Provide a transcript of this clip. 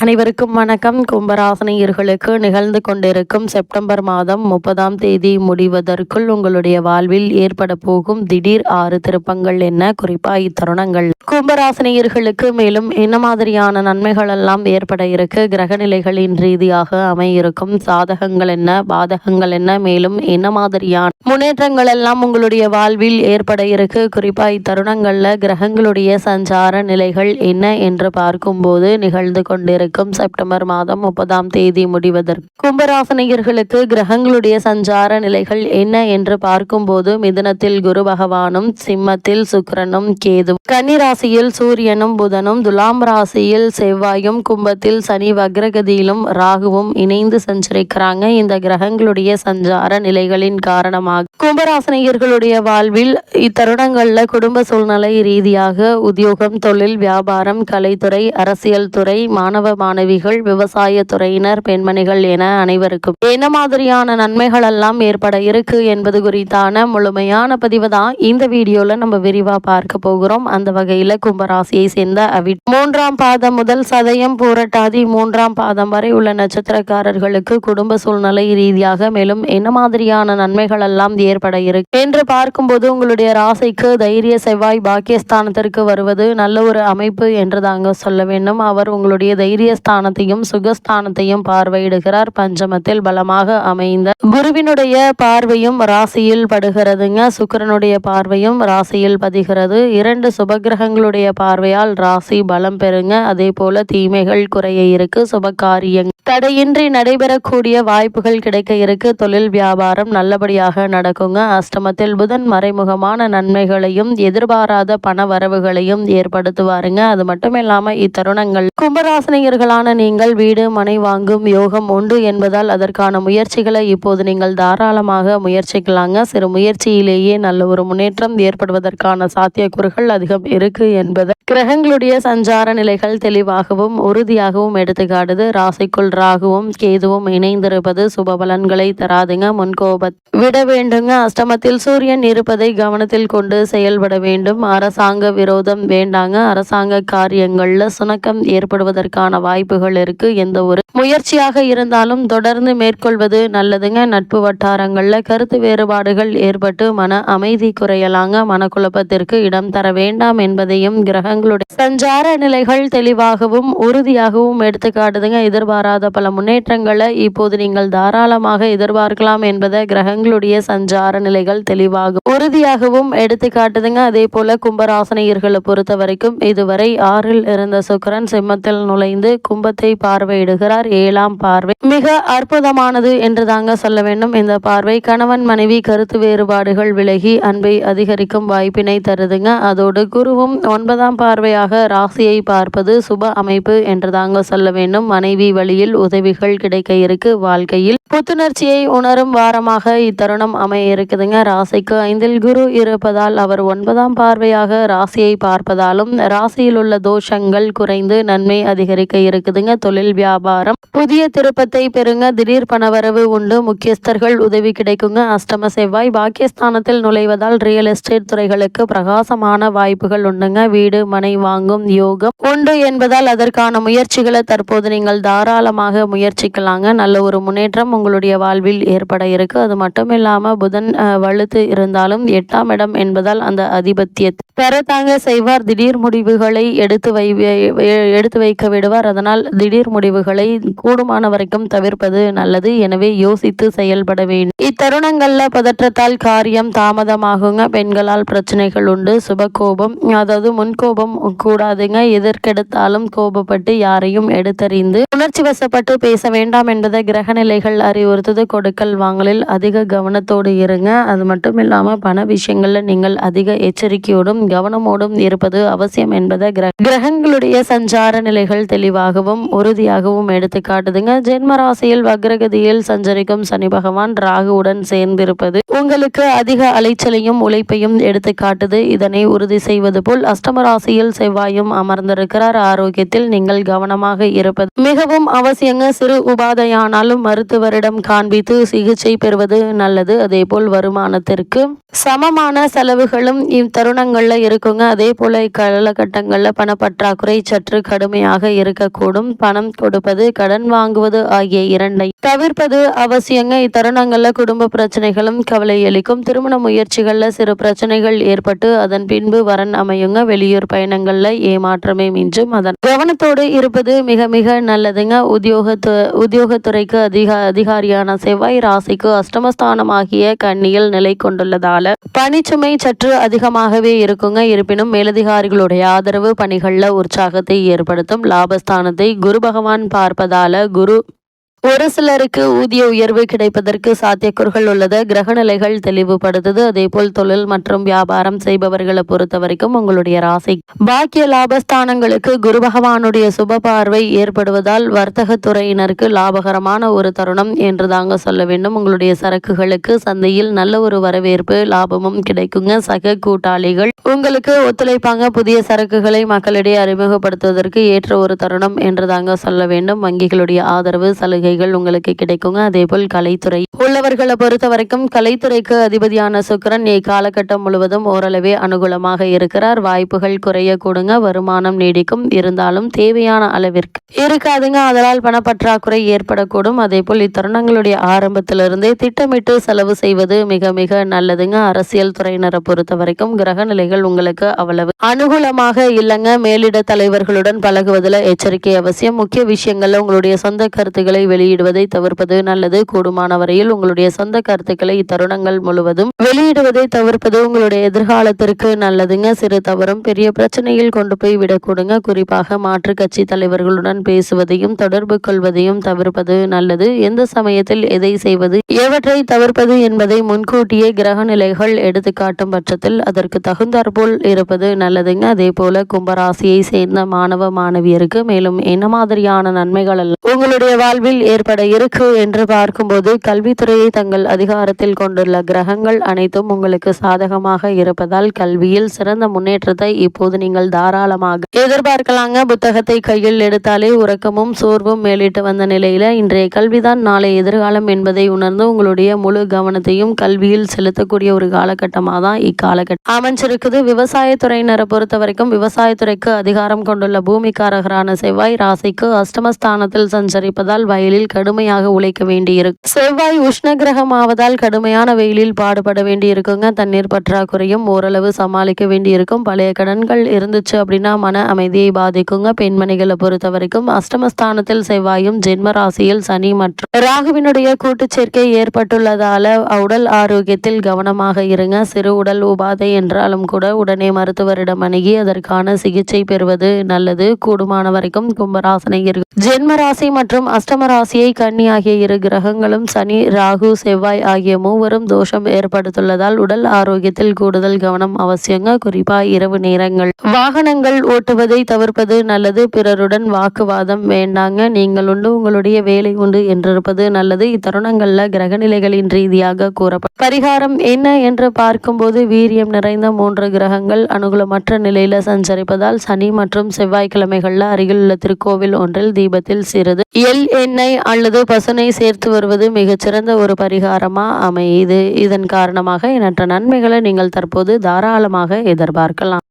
அனைவருக்கும் வணக்கம். கும்பராசினியர்களுக்கு நிகழ்ந்து கொண்டிருக்கும் செப்டம்பர் மாதம் 30ஆம் தேதி முடிவதற்குள் உங்களுடைய வாழ்வில் ஏற்பட போகும் திடீர் 6 திருப்பங்கள் என்ன, குறிப்பா இத்தருணங்கள் கும்பராசினியர்களுக்கு மேலும் என்ன மாதிரியான நன்மைகள் எல்லாம் ஏற்பட இருக்கு, கிரகநிலைகளின் ரீதியாக அமையிருக்கும் சாதகங்கள் என்ன, பாதகங்கள் என்ன, மேலும் என்ன மாதிரியான முன்னேற்றங்கள் எல்லாம் உங்களுடைய வாழ்வில் ஏற்பட இருக்கு, குறிப்பா இத்தருணங்கள்ல கிரகங்களுடைய சஞ்சார நிலைகள் என்ன என்று பார்க்கும்போது நிகழ்ந்து கொண்டிருக்கும் செப்டம்பர் மாதம் 30ஆம் தேதி முடிவதற்கு கும்பராசினியர்களுக்கு கிரகங்களுடைய சஞ்சார நிலைகள் என்ன என்று பார்க்கும்போது மிதுனத்தில் குரு பகவானும், சிம்மத்தில் சுக்கிரனும், கேதுவும், கன்னிராசியில் சூரியனும் புதனும், துலாம் ராசியில் செவ்வாயும், கும்பத்தில் சனி வக்ரகதியிலும் ராகுவும் இணைந்து சஞ்சரிக்கிறாங்க. இந்த கிரகங்களுடைய சஞ்சார நிலைகளின் காரணமாக கும்பராசினியர்களுடைய வாழ்வில் இத்தருணங்கள்ல குடும்ப சூழ்நிலை ரீதியாக உத்தியோகம், தொழில், வியாபாரம், கலைத்துறை, அரசியல் துறை, மாணவ மாணவிகள், விவசாய துறையினர், பெண்மணிகள் என அனைவருக்கும் என்ன மாதிரியான நன்மைகள் எல்லாம் ஏற்பட இருக்கு என்பது குறித்தான முழுமையான பதிவு தான் இந்த வீடியோல நம்ம விரிவா பார்க்க போகிறோம். அந்த வகையில கும்பராசியை சேர்ந்த அவிட் 3ஆம் பாதம் முதல் சதயம், பூரட்டாதி 3ஆம் பாதம் வரை உள்ள நட்சத்திரக்காரர்களுக்கு குடும்ப சூழ்நிலை ரீதியாக மேலும் என்ன மாதிரியான நன்மைகள் எல்லாம் ஏற்பட இருக்கு என்று பார்க்கும்போது உங்களுடைய ராசிக்கு தைரிய செவ்வாய் பாக்கியஸ்தானத்திற்கு வருவது நல்ல ஒரு அமைப்பு என்று தாங்க சொல்ல வேண்டும். அவர் உங்களுடைய தைரிய ஸ்தானத்தையும் சுகஸ்தானத்தையும் பார்வையிடுகிறார். பஞ்சமத்தில் பலமாக அமைந்த குருவினுடைய பார்வையும் ராசியில் படுகிறதுங்க. சுக்கிரனுடைய பார்வையும் ராசியில் பதிகிறது. 2 சுபகிரகங்களுடைய பார்வையால் ராசி பலம் பெறுங்க. அதே போல தீமைகள் குறைய இருக்கு. சுபகாரியங்கள் தடையின்றி நடைபெறக்கூடிய வாய்ப்புகள் கிடைக்க இருக்கு. தொழில் வியாபாரம் நல்லபடியாக நடக்குங்க. அஷ்டமத்தில் புதன் மறைமுகமான நன்மைகளையும் எதிர்பாராத பண வரவுகளையும் ஏற்படுத்துவாருங்க. அது மட்டும் இல்லாம இத்தருணங்கள் கும்பராசினியர்களான நீங்கள் வீடு மனை வாங்கும் யோகம் உண்டு என்பதால் அதற்கான முயற்சிகளை இப்போது நீங்கள் தாராளமாக முயற்சிக்கலாங்க. சிறு முயற்சியிலேயே நல்ல ஒரு முன்னேற்றம் ஏற்படுவதற்கான சாத்தியக்கூறுகள் அதிகம் இருக்கு என்பது கிரகங்களுடைய சஞ்சார நிலைகள் தெளிவாகவும் உறுதியாகவும் எடுத்துக்காட்டுது. ராசிக்குள் ராகுவும் கேதுவும் இணைந்திருப்பது சுப பலன்களை தராதுங்க. முன்கோபத்தை விட வேண்டுங்க. அஷ்டமத்தில் சூரியன் இருப்பதை கவனத்தில் கொண்டு செயல்பட வேண்டும். அரசாங்க விரோதம் வேண்டாங்க. அரசாங்க காரியங்கள்ல சுணக்கம் ஏற்படுவதற்கான வாய்ப்புகள் இருக்கு. எந்த ஒரு முயற்சியாக இருந்தாலும் தொடர்ந்து மேற்கொள்வது நல்லதுங்க. நட்பு வட்டாரங்கள்ல கருத்து வேறுபாடுகள் ஏற்பட்டு மன அமைதி குறையலாங்க. மனக்குழப்பத்திற்கு இடம் தர வேண்டாம் என்பதையும் கிரகங்களுடைய சஞ்சார நிலைகள் தெளிவாகவும் உறுதியாகவும் எடுத்துக்காட்டுதுங்க. எதிர்பாராத பல முன்னேற்றங்களை இப்போது நீங்கள் தாராளமாக எதிர்பார்க்கலாம் என்பதை கிரகங்களுடைய சஞ்சார நிலைகள் தெளிவாகவும் உறுதியாகவும் எடுத்துக்காட்டுதுங்க. அதே போல கும்பராசினியர்களை பொறுத்த வரைக்கும் இதுவரை 6ல் இருந்த சுக்கிரன் சிம்மத்தில் நுழைந்து கும்பத்தை பார்வையிடுகிறார். 7ஆம் பார்வை மிக அற்புதமானது என்று தாங்க சொல்ல வேண்டும். இந்த பார்வை கணவன் மனைவி கருத்து வேறுபாடுகள் விலகி அன்பை அதிகரிக்கும் வாய்ப்பினை தருதுங்க. அதோடு குருவும் 9ஆம் பார்வையாக ராசியை பார்ப்பது சுப அமைப்பு என்று தாங்க சொல்ல வேண்டும். மனைவி வழியில் உதவிகள் கிடைக்க இருக்கு. வாழ்க்கையில் புத்துணர்ச்சியை உணரும் வாரமாக இத்தருணம் அமைய இருக்குதுங்க. ராசிக்கு 5ல் குரு இருப்பதால் அவர் 9ஆம் பார்வையாக ராசியை பார்ப்பதாலும் ராசியில் உள்ள தோஷங்கள் குறைந்து நன்மை அதிகரிக்க இருக்குதுங்க. தொழில் வியாபாரம் புதிய திருப்பத்தை பெறுங்க. திடீர் பணவரவு உண்டு. முக்கியஸ்தர்கள் உதவி கிடைக்குங்க. அஷ்டம செவ்வாய் பாக்கியஸ்தானத்தில் நுழைவதால் ரியல் எஸ்டேட் துறைகளுக்கு பிரகாசமான வாய்ப்புகள் உண்டுங்க. வீடு மனை வாங்கும் யோகம் உண்டு என்பதால் அதற்கான முயற்சிகளை தற்போது நீங்கள் தாராளமாக முயற்சிக்கலாங்க. நல்ல ஒரு முன்னேற்றம் உங்களுடைய வாழ்வில் ஏற்பட இருக்கு. அது மட்டும் இல்லாம புதன் வலுத்து இருந்தாலும் 8ஆம் இடம் என்பதால் அந்த அதிபத்தியத்தை பெறத்தாங்க செய்வார். திடீர் முடிவுகளை எடுத்து வைக்க விடுவார். அதனால் திடீர் முடிவுகளை கூடுமான வரைக்கும் தவிர்ப்பது நல்லது. எனவே யோசித்து செயல்பட வேண்டும். இத்தருணங்கள்ல பதற்றத்தால் காரியம் தாமதமாகுங்க. பெண்களால் பிரச்சனைகள் உண்டு. சுப கோபம், அதாவது முன்கோபம் கூடாதுங்க. எதற்கெடுத்தாலும் கோபப்பட்டு யாரையும் எடுத்தறிந்து உணர்ச்சி வசப்பட்டு பேச வேண்டாம் என்பதை கிரகநிலைகள் அறிவுறுத்தது. கொடுக்கல் வாங்கலில் அதிக கவனத்தோடு இருங்க. அது மட்டும் இல்லாம பண விஷயங்கள்ல நீங்கள் அதிக எச்சரிக்கையோடும் கவனமோடும் இருப்பது அவசியம் என்பதை கிரகங்களுடைய சஞ்சார நிலைகள் தெளிவாகவும் உறுதியாகவும் எடுத்துக்காட்டுதுங்க. ஜென்ம ராசியில் வக்ரகதியில் சஞ்சரிக்கும் சனி பகவான் ராகுவுடன் சேர்ந்திருப்பது உங்களுக்கு அதிக அலைச்சலையும் உழைப்பையும் எடுத்துக்காட்டுது. இதனை உறுதி செய்வது போல் அஷ்டம ராசியில் செவ்வாயும் அமர்ந்திருக்கிறார். ஆரோக்கியத்தில் நீங்கள் கவனமாக இருப்பது மிகவும் அவசியங்க. சிறு உபாதையானாலும் மருத்துவரிடம் காண்பித்து சிகிச்சை பெறுவது நல்லது. அதே போல் வருமானத்திற்கு சமமான செலவுகளும் இத்தருணங்கள்ல இருக்குங்க. அதே போல இக்காலகட்டங்கள்ல பணப்பற்றாக்குறை சற்று கடுமையாக இருக்க ஏற்படக்கூடும். பணம் கொடுப்பது, கடன் வாங்குவது ஆகிய இரண்டை தவிர்ப்பது அவசியங்க. இத்தருணங்கள்ல குடும்ப பிரச்சனைகளும் கவலை அளிக்கும். திருமண முயற்சிகள்ல சிறு பிரச்சனைகள் ஏற்பட்டு அதன் பின்பு வரன் அமையுங்க. வெளியூர் பயணங்கள்ல ஏமாற்றமே மிஞ்சும். அதன் கவனத்தோடு இருப்பது மிக மிக நல்லதுங்க. உத்தியோகத்துறைக்கு அதிகாரியான செவ்வாய் ராசிக்கு அஷ்டமஸ்தானமாகிய கன்னியில் நிலை கொண்டுள்ளதால பணிச்சுமை சற்று அதிகமாகவே இருக்குங்க. இருப்பினும் மேலதிகாரிகளுடைய ஆதரவு பணிகள்ல உற்சாகத்தை ஏற்படுத்தும். லாபஸ்தானத்தை குரு பகவான் பார்ப்பதால ஒரு சிலருக்கு ஊதிய உயர்வு கிடைப்பதற்கு சாத்தியக்கூறுகள் உள்ளது. கிரகநிலைகள் தெளிவுபடுத்துது. அதேபோல் தொழில் மற்றும் வியாபாரம் செய்பவர்களை பொறுத்த வரைக்கும் உங்களுடைய ராசி பாக்கிய லாபஸ்தானங்களுக்கு குரு பகவானுடைய சுப பார்வை ஏற்படுவதால் வர்த்தக துறையினருக்கு லாபகரமான ஒரு தருணம் என்று தாங்க சொல்ல வேண்டும். உங்களுடைய சரக்குகளுக்கு சந்தையில் நல்ல ஒரு வரவேற்பு லாபமும் கிடைக்குங்க. சக கூட்டாளிகள் உங்களுக்கு ஒத்துழைப்பாங்க. புதிய சரக்குகளை மக்களிடையே அறிமுகப்படுத்துவதற்கு ஏற்ற ஒரு தருணம் என்று தாங்க சொல்ல வேண்டும். வங்கிகளுடைய ஆதரவு சலுகை உங்களுக்கு கிடைக்குங்க. அதேபோல் கலைத்துறை உள்ளவர்களை பொறுத்த வரைக்கும் கலைத்துறைக்கு அதிபதியான சுக்கிரன் காலகட்டம் முழுவதும் ஓரளவே அனுகூலமாக இருக்கிறார். வாய்ப்புகள் குறைய கூடுங்க. வருமானம் நீடிக்கும். இருந்தாலும் தேவையான அளவிற்கு இருக்காதுங்க. அதனால் பணப்பற்றாக்குறை ஏற்படக்கூடும். அதேபோல் இத்தருணங்களுடைய ஆரம்பத்திலிருந்தே திட்டமிட்டு செலவு செய்வது மிக மிக நல்லதுங்க. அரசியல் துறையினரை பொறுத்த வரைக்கும் கிரக நிலைகள் உங்களுக்கு அவ்வளவு அனுகூலமாக இல்லைங்க. மேலிட தலைவர்களுடன் பழகுவதில் எச்சரிக்கை அவசியம். முக்கிய விஷயங்கள்ல உங்களுடைய சொந்த கருத்துக்களை வெளியிடுவதை தவிர்ப்பது நல்லது. கூடுமான வரையில் உங்களுடைய சொந்த கருத்துக்களை இத்தருணங்கள் முழுவதும் வெளியிடுவதை தவிர்ப்பது உங்களுடைய எதிர்காலத்திற்கு நல்லதுங்க. சிறு தவறும் பெரிய பிரச்சனையில் கொண்டு போய் விடக்கூடுங்க. குறிப்பாக மாற்று கட்சி தலைவர்களுடன் பேசுவதையும் தொடர்பு கொள்வதையும் தவிர்ப்பது நல்லது. எந்த சமயத்தில் எதை செய்வது, எவற்றை தவிர்ப்பது என்பதை முன்கூட்டியே கிரக நிலைகள் எடுத்து காட்டும் பட்சத்தில் அதற்கு தகுந்தாற்போல் இருப்பது நல்லதுங்க. அதே போல கும்பராசியை சேர்ந்த மாணவ மாணவியருக்கு மேலும் என்ன மாதிரியான நன்மைகள் உங்களுடைய வாழ்வில் ஏற்பட இருக்கு என்று பார்க்கும்போது, கல்வித்துறையை தங்கள் அதிகாரத்தில் கொண்டுள்ள கிரகங்கள் அனைத்தும் உங்களுக்கு சாதகமாக இருப்பதால் கல்வியில் சிறந்த முன்னேற்றத்தை இப்போது நீங்கள் தாராளமாக எதிர்பார்க்கலாங்க. புத்தகத்தை கையில் எடுத்தாலே உறக்கமும் சோர்வும் மேலிட்டு வந்த நிலையில இன்றைய கல்விதான் நாளை எதிர்காலம் என்பதை உணர்ந்து உங்களுடைய முழு கவனத்தையும் கல்வியில் செலுத்தக்கூடிய ஒரு காலகட்டமாக தான் இக்காலகட்டம் அமைஞ்சிருக்குது. விவசாயத்துறையினரை பொறுத்த வரைக்கும் விவசாயத்துறைக்கு அதிகாரம் கொண்டுள்ள பூமிக்காரகரான செவ்வாய் ராசிக்கு அஷ்டமஸ்தானத்தில் சஞ்சரிப்பதால் வயலில் கடுமையாக உழைக்க வேண்டியிருக்கும். செவ்வாய் உஷ்ண கிரகம் ஆவதால் கடுமையான வெயிலில் பாடுபட வேண்டியிருக்குங்க. தண்ணீர் பற்றாக்குறையும் ஓரளவு சமாளிக்க வேண்டியிருக்கும். பழைய கடன்கள் இருந்துச்சு அப்படின்னா மன அமைதியை பாதிக்குங்க. பெண்மணிகளை பொறுத்த வரைக்கும் அஷ்டமஸ்தானத்தில் செவ்வாயும் ஜென்ம ராசியில் சனி மற்றும் ராகுவினுடைய கூட்டு சேர்க்கை ஏற்பட்டுள்ளதால உடல் ஆரோக்கியத்தில் கவனமாக இருங்க. சிறு உடல் உபாதை என்றாலும் கூட உடனே மருத்துவரிடம் அணுகி அதற்கான சிகிச்சை பெறுவது நல்லது. கூடுமான வரைக்கும் கும்பராசனையர்கள் ஜென்ம ராசி மற்றும் அஷ்டம ராசியை கன்னி ஆகிய இரு கிரகங்களும் சனி ராகு செவ்வாய் ஆகிய மூவரும் தோஷம் ஏற்படுத்துள்ளதால் உடல் ஆரோக்கியத்தில் கூடுதல் கவனம் அவசியங்க. குறிப்பா இரவு நேரங்கள் வாகனங்கள் ஓட்டுவதை தவிர்ப்பது நல்லது. பிறருடன் வாக்குவாதம் வேண்டாங்க. நீங்கள் உண்டு உங்களுடைய வேலை உண்டு என்றிருப்பது நல்லது. இத்தருணங்கள்ல கிரகநிலைகளின் ரீதியாக கூறப்படும் பரிகாரம் என்ன என்று பார்க்கும்போது, வீரியம் நிறைந்த 3 கிரகங்கள் அனுகூலமற்ற நிலையில சஞ்சரிப்பதால் சனி மற்றும் செவ்வாய்க்கிழமைகள்ல அருகிலுள்ள திருக்கோவில் ஒன்றில் தீபத்தில் சிறிது எண்ணெய் அல்லது பசுனை சேர்த்து வருவது மிகச்சிறந்த ஒரு பரிகாரமா அமையுது. இதன் காரணமாக எண்ணற்ற நன்மைகளை நீங்கள் தற்போது தாராளமாக எதிர்பார்க்கலாம்.